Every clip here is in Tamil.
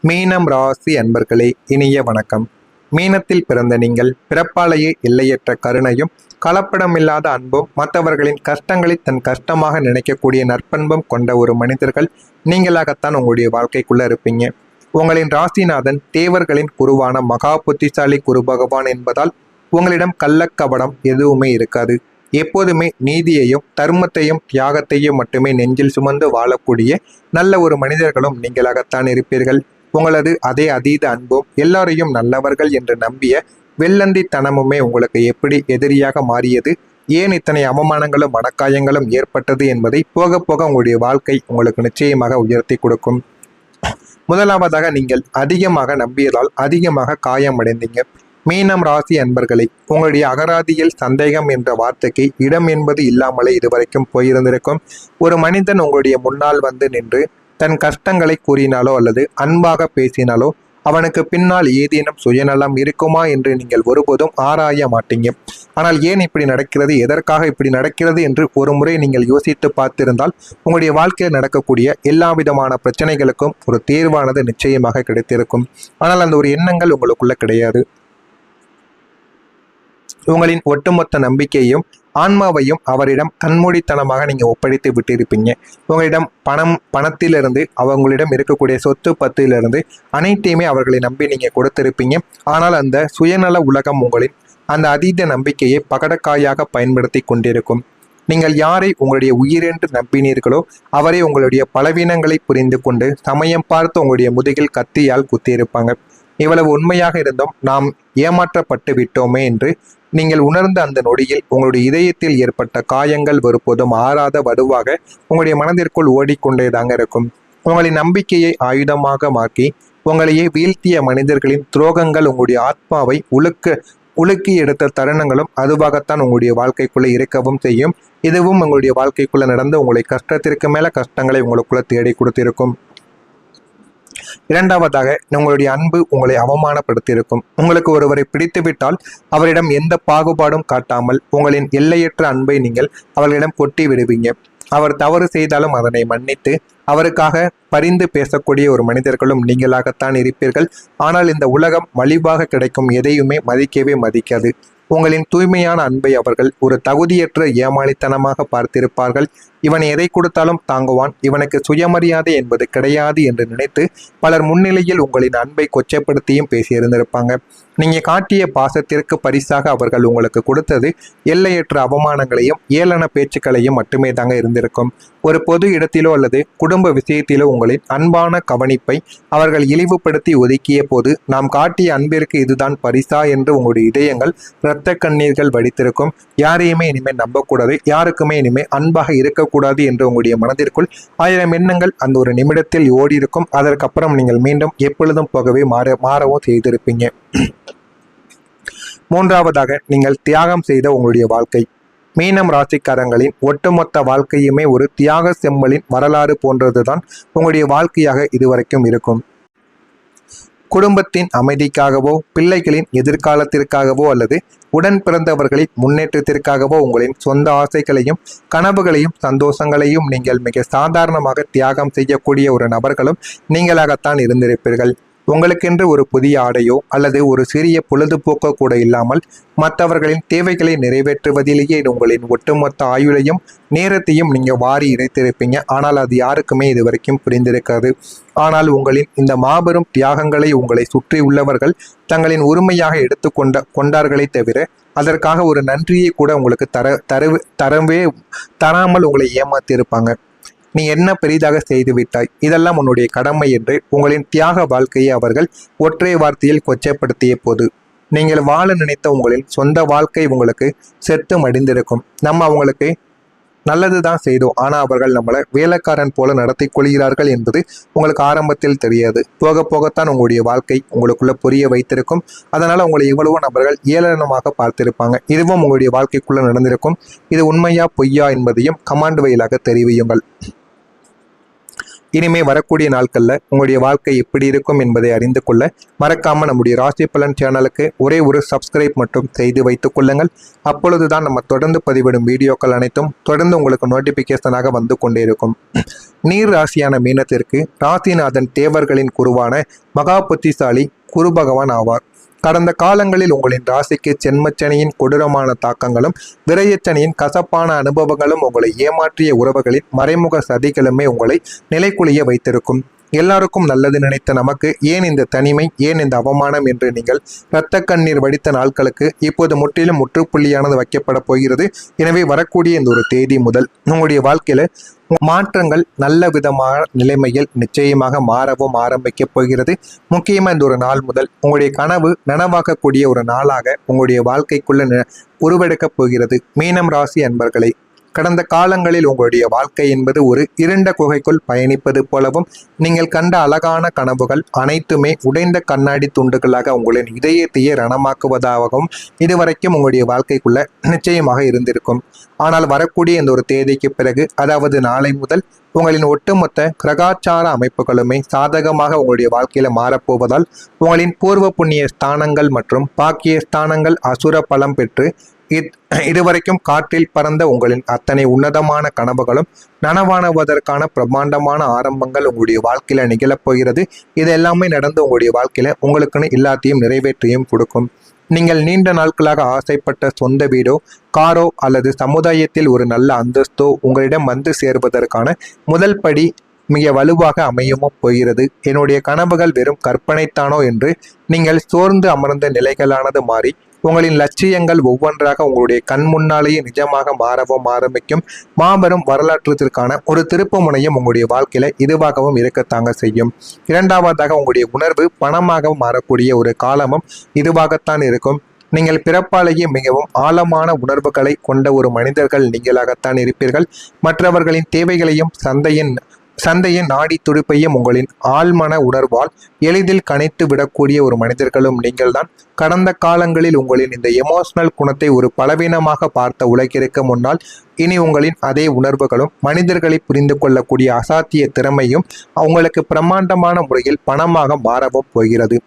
மீனம் ராசி அன்பர்களே, இனிய வணக்கம். மீனத்தில் பிறந்த நீங்கள் பிறப்பாலேயே எல்லையற்ற கருணையும் கலப்படமில்லாத அன்பும் மற்றவர்களின் கஷ்டங்களை தன் கஷ்டமாக நினைக்கக்கூடிய நற்பண்பும் கொண்ட ஒரு மனிதர்கள் நீங்களாகத்தான் உங்களுடைய வாழ்க்கைக்குள்ள இருப்பீங்க. உங்களின் ராசிநாதன் தேவர்களின் குருவான மகா புத்திசாலி குரு பகவான் என்பதால் உங்களிடம் கள்ளக்கபடம் எதுவுமே இருக்காது. எப்போதுமே நீதியையும் தர்மத்தையும் தியாகத்தையும் மட்டுமே நெஞ்சில் சுமந்து வாழக்கூடிய நல்ல ஒரு மனிதர்களும் நீங்களாகத்தான் இருப்பீர்கள். உங்களது அதே அதீத அன்பும் எல்லாரையும் நல்லவர்கள் என்று நம்பிய வெள்ளந்தித்தனமுமே உங்களுக்கு எப்படி எதிரியாக மாறியது, ஏன் இத்தனை அவமானங்களும் மனக்காயங்களும் ஏற்பட்டது என்பதை போக போக உங்களுடைய வாழ்க்கை உங்களுக்கு நிச்சயமாக உயர்த்தி கொடுக்கும். முதலாவதாக, நீங்கள் அதிகமாக நம்பியதால் அதிகமாக காயமடைந்தீங்க. மீனம் ராசி அன்பர்களை, உங்களுடைய அகராதியில் சந்தேகம் என்ற வார்த்தைக்கு இடம் என்பது இல்லாமலே இதுவரைக்கும் போயிருந்திருக்கும். ஒரு மனிதன் உங்களுடைய முன்னால் வந்து நின்று தன் கஷ்டங்களை கூறினாலோ அல்லது அன்பாக பேசினாலோ அவனுக்கு பின்னால் ஏதேனும் சுயநலம் இருக்குமா என்று நீங்கள் ஒருபோதும் ஆராய மாட்டீங்க. ஆனால் ஏன் இப்படி நடக்கிறது, எதற்காக இப்படி நடக்கிறது என்று ஒரு முறை நீங்கள் யோசித்து பார்த்திருந்தால் உங்களுடைய வாழ்க்கையில் நடக்கக்கூடிய எல்லா விதமான பிரச்சனைகளுக்கும் ஒரு தீர்வானது நிச்சயமாக கிடைத்திருக்கும். ஆனால் அந்த ஒரு எண்ணங்கள் உங்களுக்குள்ள கிடையாது. உங்களின் ஒட்டுமொத்த நம்பிக்கையும் ஆன்மாவையும் அவரிடம் கண்மூடித்தனமாக நீங்க ஒப்படைத்து விட்டிருப்பீங்க. உங்களிடம் பணத்திலிருந்து அவங்களிடம் இருக்கக்கூடிய சொத்து பத்திலிருந்து அனைத்தையுமே அவர்களை நம்பி நீங்க கொடுத்திருப்பீங்க. ஆனால் அந்த சுயநல உலகம் உங்களின் அந்த அதீத நம்பிக்கையை பகடக்காயாக பயன்படுத்தி கொண்டிருக்கும். நீங்கள் யாரை உங்களுடைய உயிரென்று நம்பினீர்களோ அவரை உங்களுடைய பலவீனங்களை புரிந்து கொண்டு சமயம் பார்த்து உங்களுடைய முதுகில் கத்தியால் குத்தியிருப்பாங்க. இவ்வளவு உண்மையாக இருந்தும் நாம் ஏமாற்றப்பட்டு விட்டோமே என்று நீங்கள் உணர்ந்த அந்த நொடியில் உங்களுடைய இதயத்தில் ஏற்பட்ட காயங்கள் ஒருபோதும் ஆறாத வடுவாக உங்களுடைய மனதிற்குள் ஓடிக்கொண்டேதாங்க இருக்கும். உங்களின் நம்பிக்கையை ஆயுதமாக மாக்கி உங்களையே வீழ்த்திய மனிதர்களின் துரோகங்கள் உங்களுடைய ஆத்மாவை உலுக்கி எடுத்த தருணங்களும் அதுவாகத்தான் உங்களுடைய வாழ்க்கைக்குள்ள இருக்கவும் செய்யும். இதுவும் உங்களுடைய வாழ்க்கைக்குள்ள நடந்து உங்களை கஷ்டத்திற்கு மேல கஷ்டங்களை உங்களுக்குள்ள தேடி கொடுத்திருக்கும். இரண்டாவதாக, உங்களுடைய அன்பு உங்களை அவமானப்படுத்தியிருக்கும். உங்களுக்கு ஒருவரை பிடித்துவிட்டால் அவரிடம் எந்த பாகுபாடும் காட்டாமல் உங்களின் எல்லையற்ற அன்பை நீங்கள் அவர்களிடம் கொட்டி விடுவீங்க. அவர் தவறு செய்தாலும் அதனை மன்னித்து அவருக்காக பரிந்து பேசக்கூடிய ஒரு மனிதர்களும் நீங்களாகத்தான் இருப்பீர்கள். ஆனால் இந்த உலகம் மலிவாக கிடைக்கும் எதையுமே மதிக்கவே மதிக்காது. உங்களின் தூய்மையான அன்பை அவர்கள் ஒரு தகுதியற்ற ஏமாளித்தனமாக பார்த்திருப்பார்கள். இவன் எதை கொடுத்தாலும் தாங்குவான், இவனுக்கு சுயமரியாதை என்பது கிடையாது என்று நினைத்து பலர் முன்னிலையில் உங்களின் அன்பை கொச்சைப்படுத்தியும் பேசியிருந்திருப்பாங்க. நீங்க காட்டிய பாசத்திற்கு பரிசாக அவர்கள் உங்களுக்கு கொடுத்தது எல்லையற்ற அவமானங்களையும் ஏளன பேச்சுக்களையும் மட்டுமே தாங்க இருந்திருக்கும். ஒரு பொது இடத்திலோ அல்லது குடும்ப விஷயத்திலோ உங்களின் அன்பான கவனிப்பை அவர்கள் இழிவுபடுத்தி ஒதுக்கிய போது நாம் காட்டிய அன்பிற்கு இதுதான் பரிசா என்று உங்களுடைய இதயங்கள் இரத்த கண்ணீர்கள் வடித்திருக்கும். யாரையுமே இனிமேல் நம்பக்கூடாது, யாருக்குமே இனிமேல் அன்பாக இருக்கக்கூடாது என்று உங்களுடைய மனதிற்குள் 1000 எண்ணங்கள் அந்த ஒரு நிமிடத்தில் ஓடி இருக்கும். அதற்கப்புறம் நீங்கள் மீண்டும் எப்பொழுதும் போகவே மாறவும் செய்திருப்பீங்க. மூன்றாவதாக, நீங்கள் தியாகம் செய்த உங்களுடைய வாழ்க்கை. மீனம் ராசிக்காரங்களின் ஒட்டுமொத்த வாழ்க்கையுமே ஒரு தியாக செம்மலின் வரலாறு போன்றதுதான் உங்களுடைய வாழ்க்கையாக இதுவரைக்கும் இருக்கும். குடும்பத்தின் அமைதிக்காகவோ பிள்ளைகளின் எதிர்காலத்திற்காகவோ அல்லது உடன் பிறந்தவர்களின் முன்னேற்றத்திற்காகவோ உங்களின் சொந்த ஆசைகளையும் கனவுகளையும் சந்தோஷங்களையும் நீங்கள் மிக சாதாரணமாக தியாகம் செய்யக்கூடிய ஒரு நபர்களும் நீங்களாகத்தான் இருந்திருப்பீர்கள். உங்களுக்கென்று ஒரு புதிய ஆடையோ அல்லது ஒரு சிறிய பொழுதுபோக்கோ கூட இல்லாமல் மற்றவர்களின் தேவைகளை நிறைவேற்றுவதிலேயே உங்களின் ஒட்டுமொத்த ஆயுளையும் நேரத்தையும் நீங்கள் வாரி இணைத்திருப்பீங்க. ஆனால் அது யாருக்குமே இது வரைக்கும் புரிந்திருக்காது. ஆனால் உங்களின் இந்த மாபெரும் தியாகங்களை உங்களை சுற்றி உள்ளவர்கள் தங்களின் உரிமையாக கொண்டார்களே தவிர அதற்காக ஒரு நன்றியை கூட உங்களுக்கு தராமல் உங்களை ஏமாத்தியிருப்பாங்க. நீ என்ன பெரிதாக செய்து விட்டாய், இதெல்லாம் உன்னுடைய கடமை என்று உங்களின் தியாக வாழ்க்கையை அவர்கள் ஒற்றை வார்த்தையில் கொச்சைப்படுத்திய போது நீங்கள் வாழ நினைத்த உங்களின் சொந்த வாழ்க்கை உங்களுக்கு செத்து மடிந்திருக்கும். நம்ம அவங்களுக்கு நல்லது தான் செய்தோம், ஆனால் அவர்கள் நம்மளை வேலைக்காரன் போல நடத்தி கொள்கிறார்கள் என்பது உங்களுக்கு ஆரம்பத்தில் தெரியாது. போக போகத்தான் உங்களுடைய வாழ்க்கை உங்களுக்குள்ள புரிய வைத்திருக்கும். அதனால உங்களை எவ்வளவோ நபர்கள் ஏளனமாக பார்த்திருப்பாங்க. இதுவும் உங்களுடைய வாழ்க்கைக்குள்ள நடந்திருக்கும். இது உண்மையா பொய்யா என்பதையும் கமாண்ட் வழியாக தெரிவியுங்கள். இனிமே வரக்கூடிய நாட்கள்ல உங்களுடைய வாழ்க்கை எப்படி இருக்கும் என்பதை அறிந்து கொள்ள மறக்காம நம்முடைய ராசி பலன் சேனலுக்கு ஒரே ஒரு சப்ஸ்கிரைப் மட்டும் செய்து வைத்துக் கொள்ளுங்கள். அப்பொழுதுதான் நம்ம தொடர்ந்து பதிவிடும் வீடியோக்கள் அனைத்தும் தொடர்ந்து உங்களுக்கு நோட்டிபிகேஷனாக வந்து கொண்டே இருக்கும். நீர் ராசியான மீனத்திற்கு ராசிநாதன் தேவர்களின் குருவான மகா புத்திசாலி குரு பகவான் ஆவார். கடந்த காலங்களில் உங்களின் ராசிக்கு ஜென்மச்சனியின் கொடூரமான தாக்கங்களும் விரயச்சனியின் கசப்பான அனுபவங்களும் உங்களை ஏமாற்றிய உறவுகளின் மறைமுக சதிகளுமே உங்களை நிலைக்குலிய வைத்திருக்கும். எல்லாருக்கும் நல்லது நினைத்த நமக்கு ஏன் இந்த தனிமை, ஏன் இந்த அவமானம் என்று நீங்கள் இரத்த கண்ணீர் வடித்த நாட்களுக்கு இப்போது முற்றிலும் முற்றுப்புள்ளியானது வைக்கப்பட போகிறது. எனவே வரக்கூடிய இந்த ஒரு தேதி முதல் உங்களுடைய வாழ்க்கையில மாற்றங்கள் நல்ல விதமான நிலைமையில் நிச்சயமாக மாறவும் ஆரம்பிக்க போகிறது. முக்கியமாக இந்த ஒரு நாள் முதல் உங்களுடைய கனவு நனவாக்கக்கூடிய ஒரு நாளாக உங்களுடைய வாழ்க்கைக்குள்ள உருவெடுக்கப் போகிறது. மீனம் ராசி அன்பர்களே, கடந்த காலங்களில் உங்களுடைய வாழ்க்கை என்பது ஒரு இருண்ட குகைக்குள் பயணிப்பது போலவும் நீங்கள் கண்ட அழகான கனவுகள் அனைத்துமே உடைந்த கண்ணாடி துண்டுகளாக உங்களின் இதயத்தையே ரணமாக்குவதாகவும் இதுவரைக்கும் உங்களுடைய வாழ்க்கைக்குள்ள நிச்சயமாக இருந்திருக்கும். ஆனால் வரக்கூடிய இந்த ஒரு தேதிக்கு பிறகு, அதாவது நாளை முதல் உங்களின் ஒட்டுமொத்த கிரகாச்சார அமைப்புகளுமே சாதகமாக உங்களுடைய வாழ்க்கையில மாறப்போவதால் உங்களின் பூர்வ புண்ணிய ஸ்தானங்கள் மற்றும் பாக்கிய ஸ்தானங்கள் அசுர பலம் பெற்று இதுவரைக்கும் காற்றில் பறந்த உங்களின் அத்தனை உன்னதமான கனவுகளும் நனவானுவதற்கான பிரம்மாண்டமான ஆரம்பங்கள் உங்களுடைய வாழ்க்கையில நிகழப்போகிறது. இது எல்லாமே நடந்து உங்களுடைய வாழ்க்கையில உங்களுக்குன்னு எல்லாத்தையும் நிறைவேற்றியும் கொடுக்கும். நீங்கள் நீண்ட நாட்களாக ஆசைப்பட்ட சொந்த வீடோ, காரோ அல்லது சமுதாயத்தில் ஒரு நல்ல அந்தஸ்தோ உங்களிடம் வந்து சேர்வதற்கான முதல் படி மிக வலுவாக அமையவும் போகிறது. என்னுடைய கனவுகள் வெறும் கற்பனைத்தானோ என்று நீங்கள் சோர்ந்து அமர்ந்த நிலைகளானது மாறி உங்களின் லட்சியங்கள் ஒவ்வொன்றாக உங்களுடைய கண் முன்னாலேயே நிஜமாக மாறவும் ஆரம்பிக்கும். மாபெரும் வரலாற்றுக்கான ஒரு திருப்பு முனையும் உங்களுடைய வாழ்க்கையில இதுவாகவும் இருக்கத்தாங்க செய்யும். இரண்டாவதாக உங்களுடைய உணர்வு பணமாக மாறக்கூடிய ஒரு காலமும் இதுவாகத்தான் இருக்கும். நீங்கள் பிறப்பாலேயே மிகவும் ஆழமான உணர்வுகளை கொண்ட ஒரு மனிதர்கள் நீங்களாகத்தான் இருப்பீர்கள். மற்றவர்களின் தேவைகளையும் சந்தையின் நாடி துடிப்பையும் உங்களின் ஆழ்மன உணர்வால் எளிதில் கணித்து விடக்கூடிய ஒரு மனிதர்களும் நீங்கள்தான். கடந்த காலங்களில் உங்களின் இந்த எமோஷனல் குணத்தை ஒரு பலவீனமாக பார்த்த உலகிற்கு முன்னால் இனி உங்களின் அதே உணர்வுகளும் மனிதர்களை புரிந்து கொள்ளக்கூடிய அசாத்திய திறமையும் உங்களுக்கு பிரம்மாண்டமான முறையில் பணமாக மாறவும் போகிறது.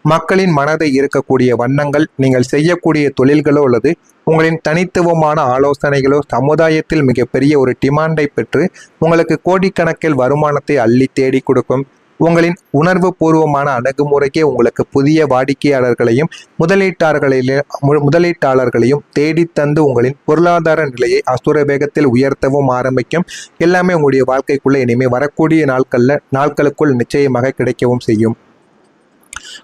மக்களின் மனதை இருக்கக்கூடிய வண்ணங்கள், நீங்கள் செய்யக்கூடிய தொழில்களோ அல்லது உங்களின் தனித்துவமான ஆலோசனைகளோ சமுதாயத்தில் மிகப்பெரிய ஒரு டிமாண்டை பெற்று உங்களுக்கு கோடிக்கணக்கில் வருமானத்தை அள்ளி தேடி கொடுக்கும். உங்களின் உணர்வு பூர்வமான அணுகுமுறைக்கே உங்களுக்கு புதிய வாடிக்கையாளர்களையும் முதலீட்டாளர்களையும் தேடித்தந்து உங்களின் பொருளாதார நிலையை அசுர வேகத்தில் உயர்த்தவும் ஆரம்பிக்கும். எல்லாமே உங்களுடைய வாழ்க்கைக்குள்ள இனிமே வரக்கூடிய நாட்களுக்குள் நிச்சயமாக கிடைக்கவும் செய்யும்.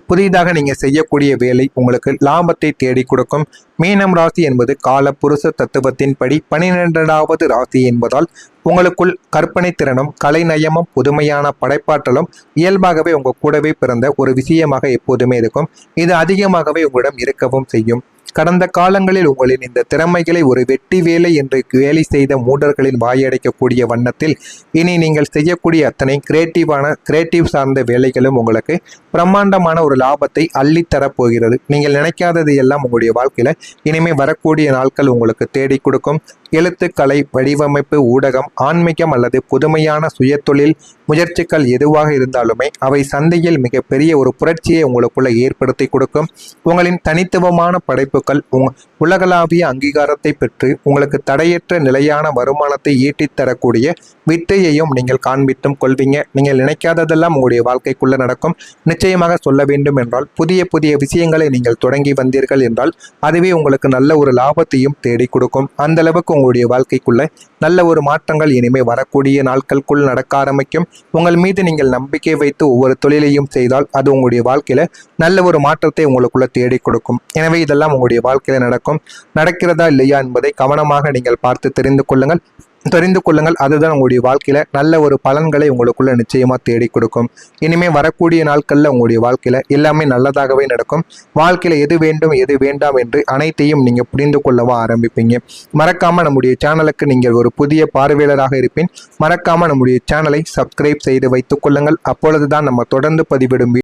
புதிதாக நீங்க செய்யக்கூடிய வேலை உங்களுக்கு லாபத்தை தேடி கொடுக்கும். மீனம் ராசி என்பது கால புருஷ தத்துவத்தின் படி 12வது ராசி என்பதால் உங்களுக்குள் கற்பனை திறனும் கலைநயமும் புதுமையான படைப்பாற்றலும் இயல்பாகவே உங்க கூடவே பிறந்த ஒரு விஷயமாக எப்போதுமே இருக்கும். இது அதிகமாகவே உங்களிடம் இருக்கவும் செய்யும். கடந்த காலங்களில் உங்களின் இந்த திறமைகளை ஒரு வெட்டி வேலை என்று வேலை செய்த மூடர்களின் வாயடைக்கக்கூடிய வண்ணத்தில் இனி நீங்கள் செய்யக்கூடிய அத்தனை கிரியேட்டிவ் சார்ந்த வேலைகளும் உங்களுக்கு பிரம்மாண்டமான ஒரு லாபத்தை அள்ளித்தரப்போகிறது. நீங்கள் நினைக்காதது எல்லாம் உங்களுடைய வாழ்க்கையில இனிமே வரக்கூடிய நாட்கள் உங்களுக்கு தேடி கொடுக்கும். எழுத்துக்கலை, வடிவமைப்பு, ஊடகம், ஆன்மீகம் அல்லது புதுமையான சுயதொழில் முயற்சிகள் எதுவாக இருந்தாலுமே அவை சந்தையில் மிகப்பெரிய ஒரு புரட்சியை உங்களுக்குள்ள ஏற்படுத்தி கொடுக்கும். உங்களின் தனித்துவமான படைப்புகள் உலகளாவிய அங்கீகாரத்தை பெற்று உங்களுக்கு தடையற்ற நிலையான வருமானத்தை ஈட்டித் தரக்கூடிய வித்தையையும் நீங்கள் காண்பித்தும் கொள்வீங்க. நீங்கள் நினைக்காததெல்லாம் உங்களுடைய வாழ்க்கைக்குள்ள நடக்கும். நிச்சயமாக சொல்ல வேண்டும் என்றால் புதிய விஷயங்களை நீங்கள் தொடங்கி வந்தீர்கள் என்றால் அதுவே உங்களுக்கு நல்ல ஒரு லாபத்தையும் தேடி கொடுக்கும். அந்த அளவுக்கு உங்களுடைய வாழ்க்கைக்குள்ள நல்ல ஒரு மாற்றங்கள் இனிமே வரக்கூடிய நாட்களுக்குள் நடக்க ஆரம்பிக்கும். உங்கள் மீது நீங்கள் நம்பிக்கை வைத்து ஒவ்வொரு தொழிலையும் செய்தால் அது உங்களுடைய வாழ்க்கையில நல்ல ஒரு மாற்றத்தை உங்களுக்குள்ள தேடி கொடுக்கும். எனவே இதெல்லாம் உங்களுடைய வாழ்க்கையில நடக்கிறதா இல்லையா என்பதை கவனமாக நீங்கள் பார்த்து தெரிந்து கொள்ளுங்கள். அதுதான் உங்களுடைய வாழ்க்கையில நல்ல ஒரு பலன்களை உங்களுக்குள்ள நிச்சயமா தேடி கொடுக்கும். இனிமே வரக்கூடிய நாட்கள்ல உங்களுடைய வாழ்க்கையில எல்லாமே நல்லதாகவே நடக்கும். வாழ்க்கையில எது வேண்டும் எது வேண்டாம் என்று அனைத்தையும் நீங்க புரிந்து கொள்ளவா ஆரம்பிப்பீங்க. மறக்காம நம்முடைய சேனலுக்கு நீங்கள் ஒரு புதிய பார்வையாளராக இருப்பேன். மறக்காம நம்முடைய சேனலை சப்ஸ்கிரைப் செய்து வைத்துக் கொள்ளுங்கள். அப்பொழுதுதான் நம்ம தொடர்ந்து பதிவிடும்